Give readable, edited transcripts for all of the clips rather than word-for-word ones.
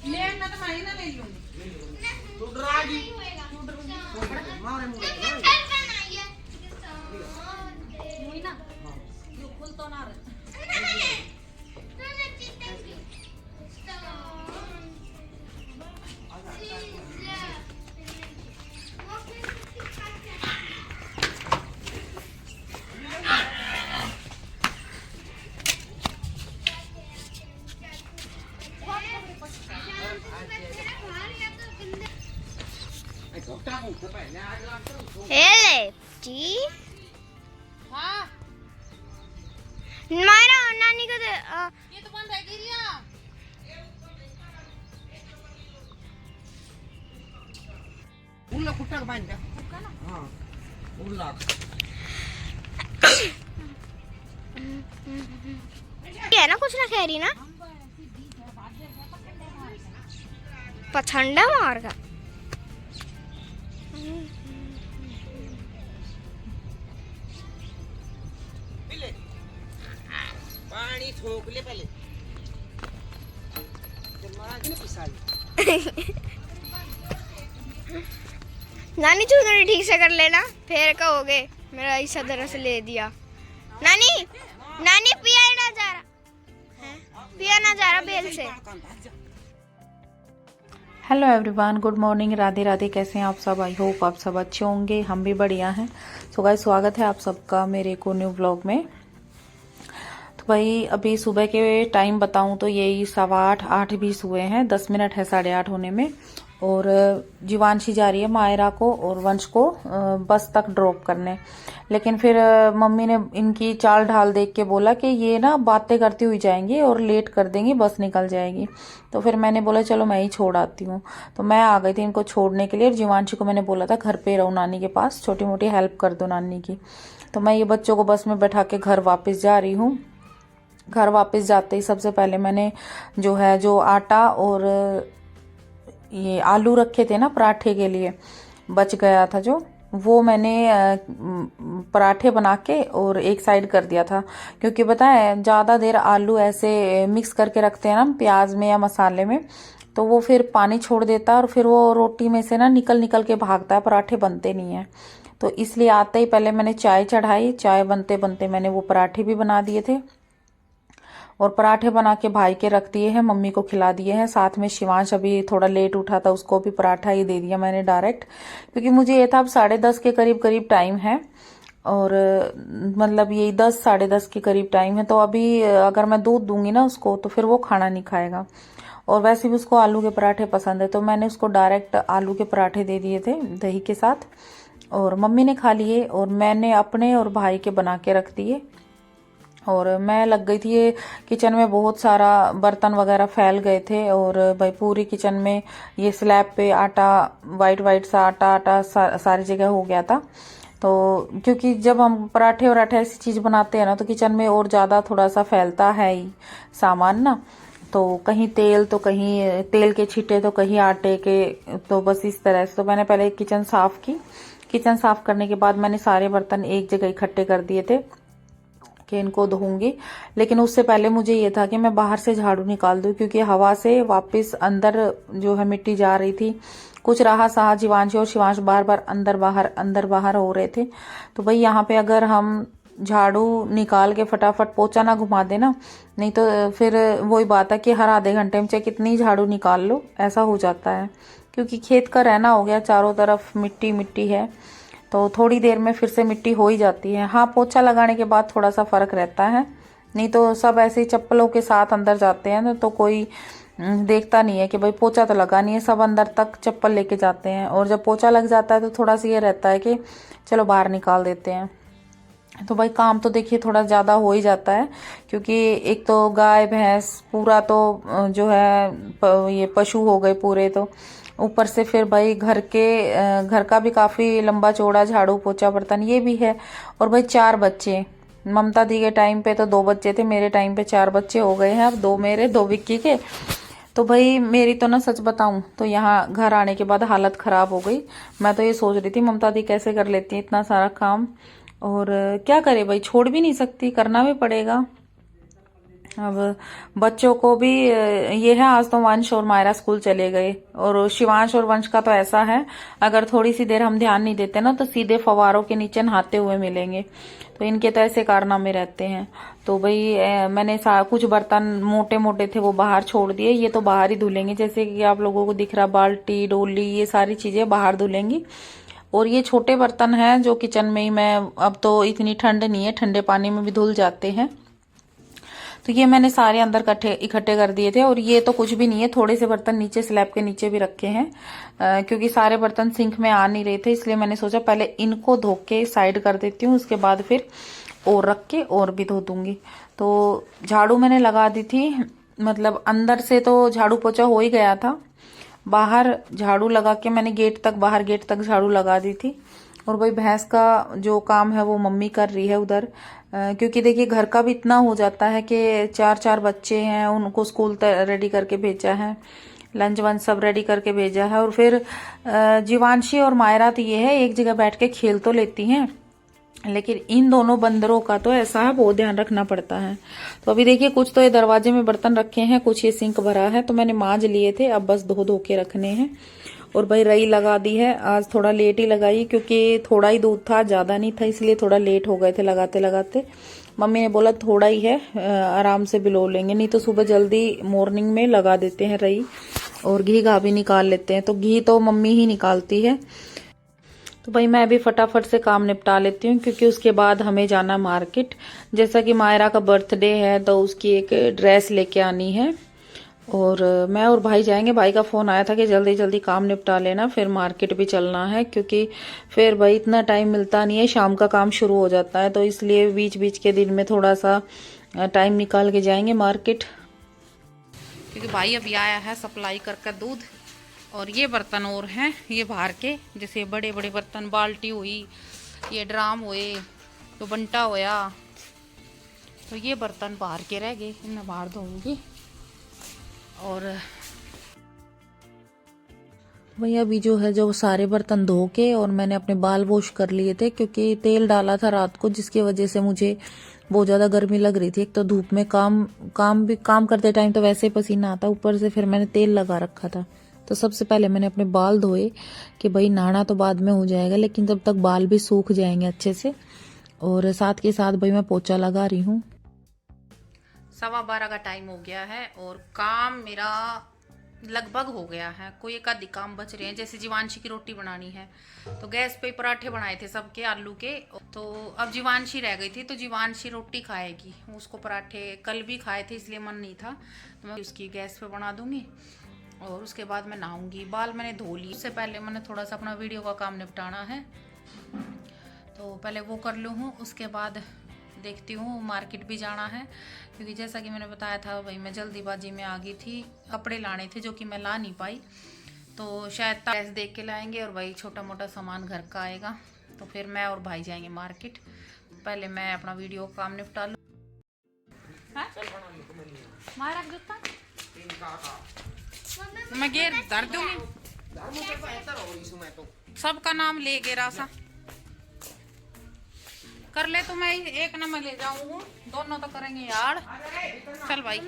लेना तो मैं ना ले लूंगी। तू डरागी मारे मुंह मुई ना यू खुल तो ना रे Hele, जी हां मारा नानी का ये तो बंद है गिरिया उल्ला कुट्टा का बांध दे हां उल्ला ये है ना कुछ ना कह रही ना पछंडा मार का पानी ठोक ले पहले दिमाग में पिसा नानी चुनरी ठीक से कर लेना फिर कहोगे मेरा ऐसा तरह से ले दिया नानी नानी पिया ना जा रहा है पिया ना जा रहा बेल से। Hello everyone, good morning, Radhe Radhe. कैसे हैं आप सब? आई होप आप सब अच्छे होंगे, हम भी बढ़िया हैं। सो गाइस, स्वागत है आप सबका मेरे को न्यू व्लॉग में। तो भाई अभी सुबह के टाइम बताऊं तो यही 7:15 20 हुए हैं, 10 मिनट है 8:30 होने में। और जीवांशी जा रही है मायरा को और वंश को बस तक ड्रॉप करने। लेकिन फिर मम्मी ने इनकी चाल ढाल देख के बोला कि ये ना बातें करती हुई जाएंगी और लेट कर देंगी, बस निकल जाएगी। तो फिर मैंने बोला चलो मैं ही छोड़ आती हूँ। तो मैं आ गई थी इनको छोड़ने के लिए। और जीवांशी को मैंने बोला था घर पे रहो नानी के पास, छोटी मोटी हेल्प कर दो नानी की। तो मैं ये बच्चों को बस में बैठा के घर वापस जा रही हूँ। घर वापस जाते ही सबसे पहले मैंने जो आटा और ये आलू रखे थे ना पराठे के लिए, बच गया था वो मैंने पराठे बना के और एक साइड कर दिया था। क्योंकि बताएं ज़्यादा देर आलू ऐसे मिक्स करके रखते हैं ना प्याज में या मसाले में, तो वो फिर पानी छोड़ देता है और फिर वो रोटी में से ना निकल निकल के भागता है, पराठे बनते नहीं है। तो इसलिए आते ही पहले मैंने चाय चढ़ाई, चाय बनते बनते मैंने वो पराठे भी बना दिए थे और पराठे बना के भाई के रख दिए हैं, मम्मी को खिला दिए हैं। साथ में शिवांश अभी थोड़ा लेट उठा था, उसको भी पराठा ही दे दिया मैंने डायरेक्ट, क्योंकि मुझे ये था अब 10:30 के करीब टाइम है। और मतलब यही 10 10:30 के करीब टाइम है। तो अभी अगर मैं दूध दूंगी ना उसको तो फिर वो खाना नहीं खाएगा। और वैसे भी उसको आलू के पराठे पसंद है, तो मैंने उसको डायरेक्ट आलू के पराठे दे दिए थे दही के साथ। और मम्मी ने खा लिए और मैंने अपने और भाई के बना के रख दिए। और मैं लग गई थी ये किचन में, बहुत सारा बर्तन वगैरह फैल गए थे। और भाई पूरी किचन में ये स्लैब पे आटा, वाइट सा आटा सारी जगह हो गया था। तो क्योंकि जब हम पराठे वराठे ऐसी चीज बनाते हैं ना तो किचन में और ज्यादा थोड़ा सा फैलता है ही सामान ना। तो कहीं तेल तो कहीं तेल के छींटे तो कहीं आटे के, तो बस इस तरह से। तो मैंने पहले किचन साफ की। किचन साफ करने के बाद मैंने सारे बर्तन एक जगह इकट्ठे कर दिए थे कि इनको धोऊंगी। लेकिन उससे पहले मुझे ये था कि मैं बाहर से झाड़ू निकाल दूं, क्योंकि हवा से वापस अंदर मिट्टी जा रही थी। कुछ रहा सहा जीवांशी और शिवांश बार बार अंदर बाहर हो रहे थे। तो भाई यहाँ पे अगर हम झाड़ू निकाल के फटाफट पोछा ना घुमा देना, नहीं तो फिर वही बात है कि हर आधे घंटे में चाहे कितनी झाड़ू निकाल लो, ऐसा हो जाता है। क्योंकि खेत का रहना हो गया, चारों तरफ मिट्टी मिट्टी है, तो थोड़ी देर में फिर से मिट्टी हो ही जाती है। हाँ, पोछा लगाने के बाद थोड़ा सा फर्क रहता है, नहीं तो सब ऐसे ही चप्पलों के साथ अंदर जाते हैं तो कोई देखता नहीं है कि भाई पोछा तो लगा नहीं है, सब अंदर तक चप्पल लेके जाते हैं। और जब पोछा लग जाता है तो थोड़ा सा ये रहता है कि चलो बाहर निकाल देते हैं। तो भाई काम तो देखिए थोड़ा ज्यादा हो ही जाता है, क्योंकि एक तो गाय भैंस पूरा तो ये पशु हो गए पूरे, तो ऊपर से फिर भाई घर का भी काफी लंबा चौड़ा झाड़ू पोछा बर्तन ये भी है। और भाई 4 बच्चे, ममता दी के टाइम पे तो 2 बच्चे थे, मेरे टाइम पे 4 बच्चे हो गए हैं, अब 2 मेरे 2 विक्की के। तो भाई मेरी तो ना सच बताऊं तो यहाँ घर आने के बाद हालत खराब हो गई। मैं तो ये सोच रही थी ममता दी कैसे कर लेती है इतना सारा काम। और क्या करे भाई, छोड़ भी नहीं सकती, करना भी पड़ेगा। अब बच्चों को भी ये है, आज तो वंश और मायरा स्कूल चले गए, और शिवांश और वंश का तो ऐसा है, अगर थोड़ी सी देर हम ध्यान नहीं देते ना तो सीधे फवारों के नीचे नहाते हुए मिलेंगे। तो इनके तो ऐसे कारनामे रहते हैं। तो भाई मैंने कुछ बर्तन मोटे मोटे थे वो बाहर छोड़ दिए, ये तो बाहर ही धुलेंगे। जैसे कि आप लोगों को दिख रहा, बाल्टी डोली ये सारी चीजें बाहर धुलेंगी। और ये छोटे बर्तन हैं जो किचन में ही मैं, अब तो इतनी ठंड नहीं है, ठंडे पानी में भी धुल जाते हैं। तो ये मैंने सारे अंदर इकट्ठे कर दिए थे। और ये तो कुछ भी नहीं है, थोड़े से बर्तन नीचे स्लैब के नीचे भी रखे हैं, क्योंकि सारे बर्तन सिंक में आ नहीं रहे थे, इसलिए मैंने सोचा पहले इनको धो के साइड कर देती हूँ, उसके बाद फिर और रख के और भी धो दूंगी। तो झाड़ू मैंने लगा दी थी, मतलब अंदर से तो झाड़ू पोछा हो ही गया था, बाहर झाड़ू लगा के मैंने बाहर गेट तक झाड़ू लगा दी थी। और भाई भैंस का जो काम है वो मम्मी कर रही है उधर, क्योंकि देखिए घर का भी इतना हो जाता है कि 4 बच्चे हैं, उनको स्कूल रेडी करके भेजा है, लंच वंच सब रेडी करके भेजा है। और फिर जीवांशी और मायरा तो ये है एक जगह बैठ के खेल तो लेती हैं, लेकिन इन दोनों बंदरों का तो ऐसा है, बहुत ध्यान रखना पड़ता है। तो अभी देखिए कुछ तो ये दरवाजे में बर्तन रखे हैं, कुछ ये सिंक भरा है, तो मैंने मांज लिए थे, अब बस धो के रखने हैं। और भाई रई लगा दी है, आज थोड़ा लेट ही लगाई क्योंकि थोड़ा ही दूध था, ज्यादा नहीं था, इसलिए थोड़ा लेट हो गए थे लगाते लगाते। मम्मी ने बोला थोड़ा ही है, आराम से बिलो लेंगे, नहीं तो सुबह जल्दी मॉर्निंग में लगा देते हैं रई, और घी घा भी निकाल लेते हैं। तो घी तो मम्मी ही निकालती है। तो भाई मैं भी फटाफट से काम निपटा लेती हूँ, क्योंकि उसके बाद हमें जाना मार्केट। जैसा कि मायरा का बर्थडे है तो उसकी एक ड्रेस लेके आनी है, और मैं और भाई जाएंगे। भाई का फोन आया था कि जल्दी जल्दी काम निपटा लेना, फिर मार्केट भी चलना है, क्योंकि फिर भाई इतना टाइम मिलता नहीं है, शाम का काम शुरू हो जाता है, तो इसलिए बीच बीच के दिन में थोड़ा सा टाइम निकाल के जाएंगे मार्केट। क्योंकि भाई अभी आया है सप्लाई करके दूध, और ये बर्तन और हैं ये बाहर के, जैसे बड़े बड़े बर्तन, बाल्टी हुई, ये ड्राम हुए, तो बंटा होया, तो ये बर्तन बाहर के रह गए, इन्हें बाहर धोऊंगी। और भैया अभी जो है जो सारे बर्तन धो के, और मैंने अपने बाल वॉश कर लिए थे, क्योंकि तेल डाला था रात को, जिसकी वजह से मुझे बहुत ज्यादा गर्मी लग रही थी। एक तो धूप में काम करते टाइम तो वैसे ही पसीना आता, ऊपर से फिर मैंने तेल लगा रखा था। तो सबसे पहले मैंने अपने बाल धोए कि भाई नहाना तो बाद में हो जाएगा, लेकिन जब तक बाल भी सूख जाएंगे अच्छे से। और साथ के साथ भाई मैं पोछा लगा रही हूँ। 12:15 का टाइम हो गया है, और काम मेरा लगभग हो गया है, कोई एक आधी काम बच रहे हैं। जैसे जीवांशी की रोटी बनानी है, तो गैस पे पराठे बनाए थे सबके आलू के, तो अब जीवांशी रह गई थी, तो जीवांशी रोटी खाएगी, उसको पराठे कल भी खाए थे इसलिए मन नहीं था, तो मैं उसकी गैस पे बना दूंगी। और उसके बाद मैं नहाऊंगी। बाल मैंने धो ली, उससे पहले मैंने थोड़ा सा अपना वीडियो का काम निपटाना है, तो पहले वो कर लूँ हूँ, उसके बाद देखती हूँ। मार्केट भी जाना है, क्योंकि जैसा कि मैंने बताया था भाई मैं जल्दीबाजी में आ गई थी, कपड़े लाने थे जो कि मैं ला नहीं पाई, तो शायद ड्रेस देख के लाएंगे, और भाई छोटा मोटा सामान घर का आएगा, तो फिर मैं और भाई जाएंगे मार्केट। पहले मैं अपना वीडियो काम निपटा लूँ। मैं गेर धर दूंगी, सबका नाम ले गे रासा कर ले, तो मैं एक ना मैं ले जाऊँ, दोनों तो करेंगे यार। चल भाई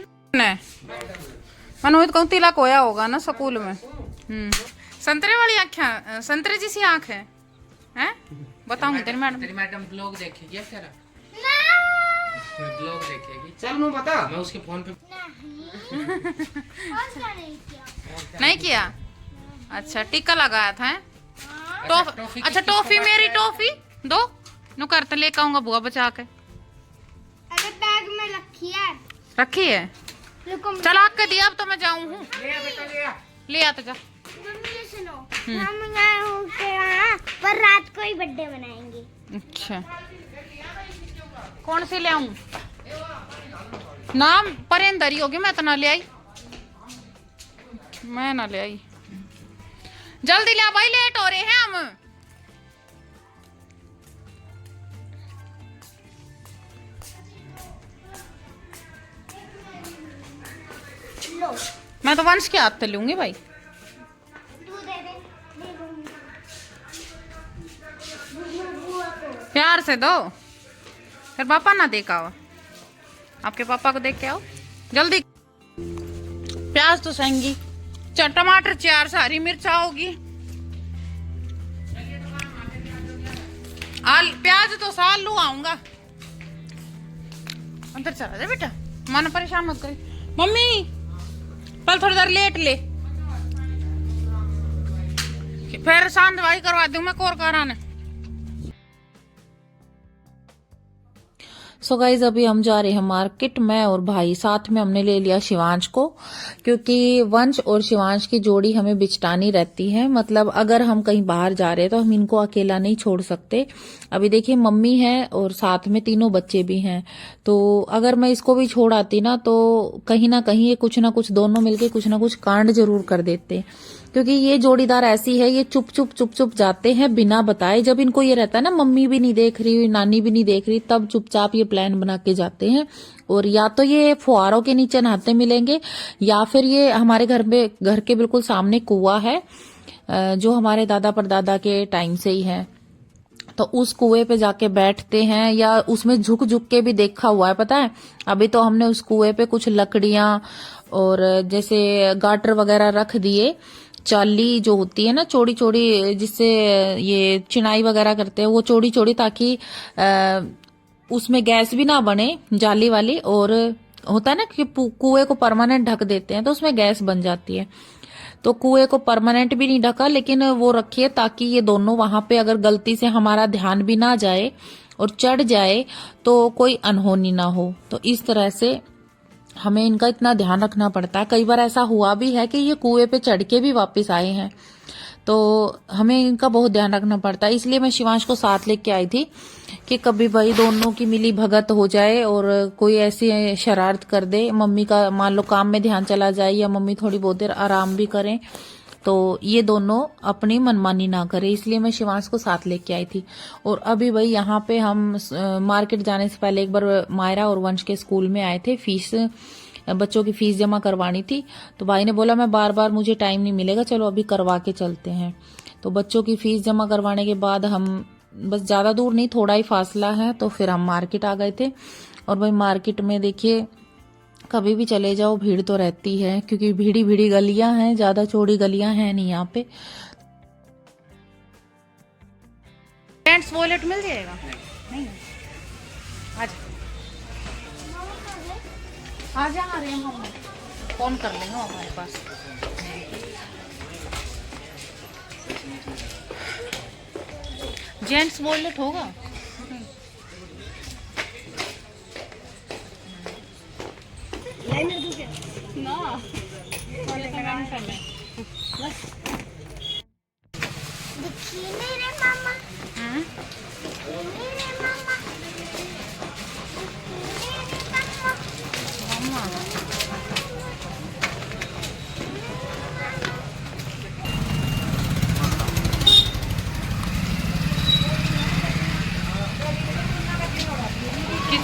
मनोहित कहूँ तिलक होया होगा ना स्कूल में। संतरे वाली आँखें, संतरे जैसी आँख है, हैं? बताऊँ तेरी मैडम ब्लॉग देखेगी या तेरा ब्लॉग देखेगी? चल मैं बता, मैं उसके फोन पे नहीं किया। अच्छा टीका लगाया था, अच्छा टॉफी, मेरी टॉफी दो नु करते लेकर आऊंगा बुआ बचा के। अरे बैग में रखी है चल आग के दिया, अब तो मैं जाऊँ हूँ, ले आ तो जा। मम्मी सुनो, हम यहाँ पर रात को ही बर्थडे मनाएंगे। अच्छा कौन सी ले आऊं? नाम परेंदरी होगी, मैं तो ना ले आई, मैं ना ले आई। जल्दी ले आ भाई, लेट हो रहे हैं हम। मैं तो वंश के हाथ से लूंगी भाई। प्यार से दो, फिर पापा ना देख आओ, आपके पापा को देख के आओ जल्दी। प्याज तो सहेंगी, टमाटर 4, हरी मिर्चा होगी, प्याज तो आलू आऊंगा। अंदर चला जा बेटा, मन परेशान मत कर। मम्मी कल थोड़ी देर लेट ले, फिर शांत दवाई करवा दूं मैं कोर कराने। सो गाइज अभी हम जा रहे हैं मार्केट में और भाई साथ में हमने ले लिया शिवांश को, क्योंकि वंश और शिवांश की जोड़ी हमें बिछटानी रहती है। मतलब अगर हम कहीं बाहर जा रहे हैं तो हम इनको अकेला नहीं छोड़ सकते। अभी देखिए मम्मी है और साथ में तीनों बच्चे भी हैं, तो अगर मैं इसको भी छोड़ आती ना तो कहीं ना कहीं ये कुछ ना कुछ दोनों मिलके कुछ ना कुछ कांड जरूर कर देते, क्योंकि ये जोड़ीदार ऐसी है, ये चुप चुप जाते हैं बिना बताए। जब इनको ये रहता है ना मम्मी भी नहीं देख रही, नानी भी नहीं देख रही, तब चुपचाप ये प्लान बना के जाते हैं। और या तो ये फुहारों के नीचे नहाते मिलेंगे, या फिर ये हमारे घर के बिल्कुल सामने कुआं है जो हमारे दादा परदादा के टाइम से ही है, तो उस कुएं पे जाके बैठते हैं, या उसमें झुक के भी देखा हुआ है। पता है अभी तो हमने उस कुएं पे कुछ लकड़ियां और जैसे गाटर वगैरह रख दिए, चाली जो होती है ना चौड़ी चौड़ी, जिससे ये चिनाई वगैरह करते हैं, वो चौड़ी चौड़ी, ताकि उसमें गैस भी ना बने जाली वाली। और होता है ना कि कुएं को परमानेंट ढक देते हैं तो उसमें गैस बन जाती है, तो कुएं को परमानेंट भी नहीं ढका, लेकिन वो रखिए ताकि ये दोनों वहां पे अगर गलती से हमारा ध्यान भी ना जाए और चढ़ जाए तो कोई अनहोनी ना हो। तो इस तरह से हमें इनका इतना ध्यान रखना पड़ता है। कई बार ऐसा हुआ भी है कि ये कुएं पे चढ़ के भी वापस आए हैं, तो हमें इनका बहुत ध्यान रखना पड़ता है। इसलिए मैं शिवांश को साथ लेके आई थी कि कभी भाई दोनों की मिली भगत हो जाए और कोई ऐसी शरारत कर दे, मम्मी का मान लो काम में ध्यान चला जाए या मम्मी थोड़ी बहुत देर आराम भी करें, तो ये दोनों अपनी मनमानी ना करे, इसलिए मैं शिवांश को साथ लेके आई थी। और अभी भाई यहाँ पे हम मार्केट जाने से पहले एक बार मायरा और वंश के स्कूल में आए थे, बच्चों की फीस जमा करवानी थी, तो भाई ने बोला मैं बार मुझे टाइम नहीं मिलेगा, चलो अभी करवा के चलते हैं। तो बच्चों की फीस जमा करवाने के बाद हम बस ज्यादा दूर नहीं, थोड़ा ही फासला है, तो फिर हम मार्केट आ गए थे। और भाई मार्केट में देखिए कभी भी चले जाओ भीड़ तो रहती है, क्योंकि भीड़ी गलियां हैं, ज्यादा चौड़ी गलियां हैं नहीं यहाँ पे। जेंट्स वॉलेट मिल जाएगा? नहीं, आज आ रहे हैं हम, फोन कर लेंगे हमारे पास। जेंट्स वॉलेट होगा?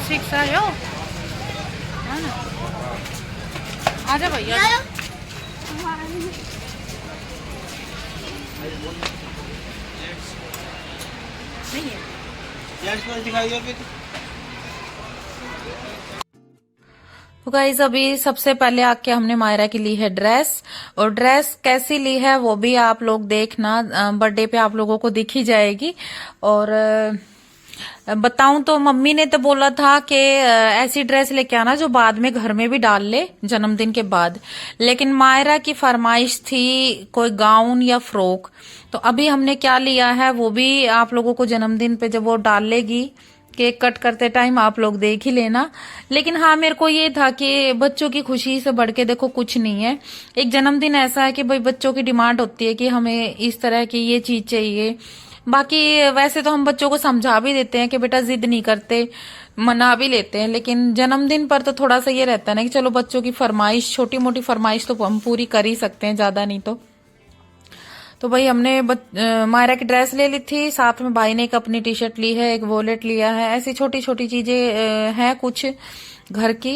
शिक्षा हो आजा भैया, नहीं है दिखाई दो। तो गाइज अभी सबसे पहले आके हमने मायरा की ली है ड्रेस, और ड्रेस कैसी ली है वो भी आप लोग देखना, बर्थडे पे आप लोगों को दिख ही जाएगी। और बताऊं तो मम्मी ने तो बोला था कि ऐसी ड्रेस लेके आना जो बाद में घर में भी डाल ले जन्मदिन के बाद, लेकिन मायरा की फरमाइश थी कोई गाउन या फ्रॉक। तो अभी हमने क्या लिया है वो भी आप लोगों को जन्मदिन पे जब वो डाल लेगी केक कट करते टाइम आप लोग देख ही लेना। लेकिन हाँ मेरे को ये था कि बच्चों की खुशी से बढ़ के देखो कुछ नहीं है। एक जन्मदिन ऐसा है कि भाई बच्चों की डिमांड होती है कि हमें इस तरह की ये चीज चाहिए। बाकी वैसे तो हम बच्चों को समझा भी देते हैं कि बेटा जिद नहीं करते, मना भी लेते हैं, लेकिन जन्मदिन पर तो थोड़ा सा ये रहता है ना कि चलो बच्चों की फरमाइश, छोटी मोटी फरमाइश तो हम पूरी कर ही सकते हैं, ज्यादा नहीं तो तो भाई हमने मायरा की ड्रेस ले ली थी, साथ में भाई ने एक अपनी टी शर्ट ली है, एक वॉलेट लिया है। ऐसी छोटी छोटी चीजें हैं कुछ घर की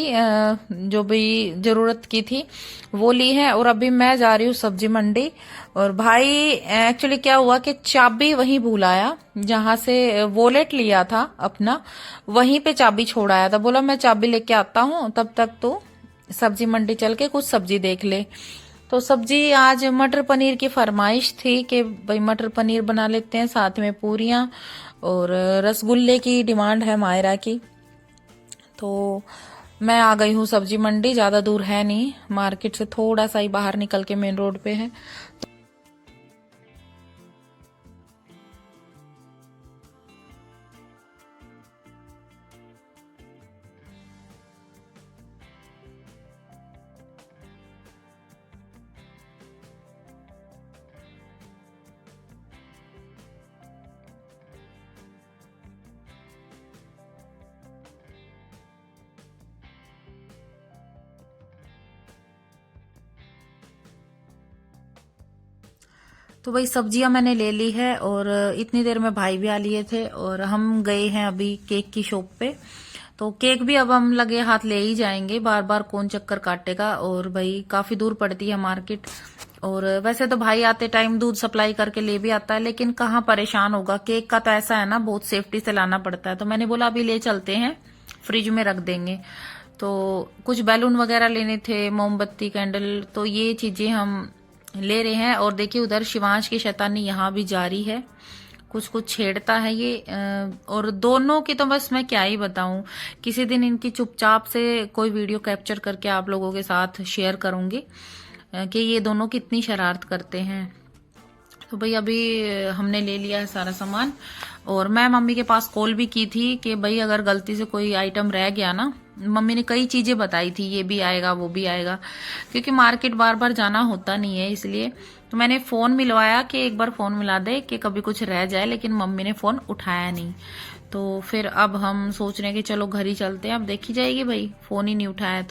जो भी जरूरत की थी वो ली है। और अभी मैं जा रही हूँ सब्जी मंडी। और भाई एक्चुअली क्या हुआ कि चाबी वहीं भूल आया, जहां से वॉलेट लिया था अपना, वहीं पे चाबी छोड़ आया था। बोला मैं चाबी लेके आता हूँ, तब तक तो सब्जी मंडी चल के कुछ सब्जी देख ले। तो सब्जी आज मटर पनीर की फरमाइश थी कि भाई मटर पनीर बना लेते हैं, साथ में पूरियां और रसगुल्ले की डिमांड है मायरा की। तो मैं आ गई हूँ सब्जी मंडी, ज्यादा दूर है नहीं, मार्केट से थोड़ा सा ही बाहर निकल के मेन रोड पे है। तो भाई सब्जियां मैंने ले ली है और इतनी देर में भाई भी आ लिए थे और हम गए हैं अभी केक की शॉप पे। तो केक भी अब हम लगे हाथ ले ही जाएंगे, बार बार कौन चक्कर काटेगा। और भाई काफी दूर पड़ती है मार्केट। और वैसे तो भाई आते टाइम दूध सप्लाई करके ले भी आता है, लेकिन कहाँ परेशान होगा। केक का तो ऐसा है ना, बहुत सेफ्टी से लाना पड़ता है। तो मैंने बोला अभी ले चलते हैं, फ्रिज में रख देंगे। तो कुछ बैलून वगैरह लेने थे, मोमबत्ती, कैंडल, तो ये चीजें हम ले रहे हैं। और देखिए उधर शिवांश की शैतानी यहाँ भी जारी है, कुछ कुछ छेड़ता है ये। और दोनों की तो बस मैं क्या ही बताऊं, किसी दिन इनकी चुपचाप से कोई वीडियो कैप्चर करके आप लोगों के साथ शेयर करूंगी कि ये दोनों कितनी शरारत करते हैं। तो भाई अभी हमने ले लिया है सारा सामान। और मैं मम्मी के पास कॉल भी की थी कि भाई अगर गलती से कोई आइटम रह गया ना, मम्मी ने कई चीजें बताई थी, ये भी आएगा वो भी आएगा, क्योंकि मार्केट बार बार जाना होता नहीं है इसलिए। तो मैंने फोन मिलवाया कि एक बार फोन मिला दे कि कभी कुछ रह जाए, लेकिन मम्मी ने फोन उठाया नहीं। तो फिर अब हम सोच रहे हैं कि चलो घर ही चलते हैं, अब देखी जाएगी भाई, फोन ही नहीं उठाया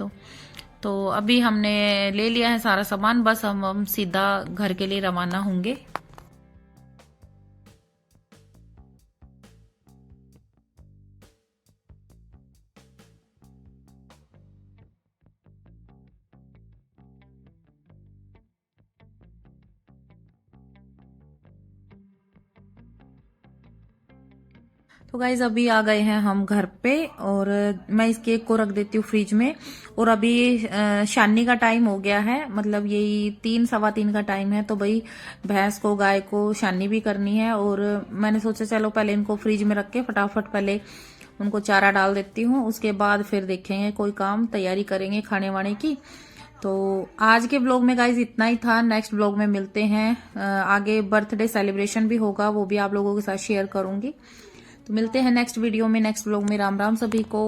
तो अभी हमने ले लिया है सारा सामान, बस हम सीधा घर के लिए रवाना होंगे। तो गाइज अभी आ गए हैं हम घर पे और मैं इस केक को रख देती हूँ फ्रिज में। और अभी शानी का टाइम हो गया है, मतलब यही 3 सवा 3 का टाइम है। तो भाई भैंस को गाय को शानी भी करनी है और मैंने सोचा चलो पहले इनको फ्रिज में रख के फटाफट पहले उनको चारा डाल देती हूँ, उसके बाद फिर देखेंगे कोई काम, तैयारी करेंगे खाने वाने की। तो आज के ब्लॉग में गाइज इतना ही था, नेक्स्ट ब्लॉग में मिलते हैं। आगे बर्थडे सेलिब्रेशन भी होगा, वो भी आप लोगों के साथ शेयर करूंगी। तो मिलते हैं नेक्स्ट वीडियो में, नेक्स्ट ब्लॉग में। राम राम सभी को।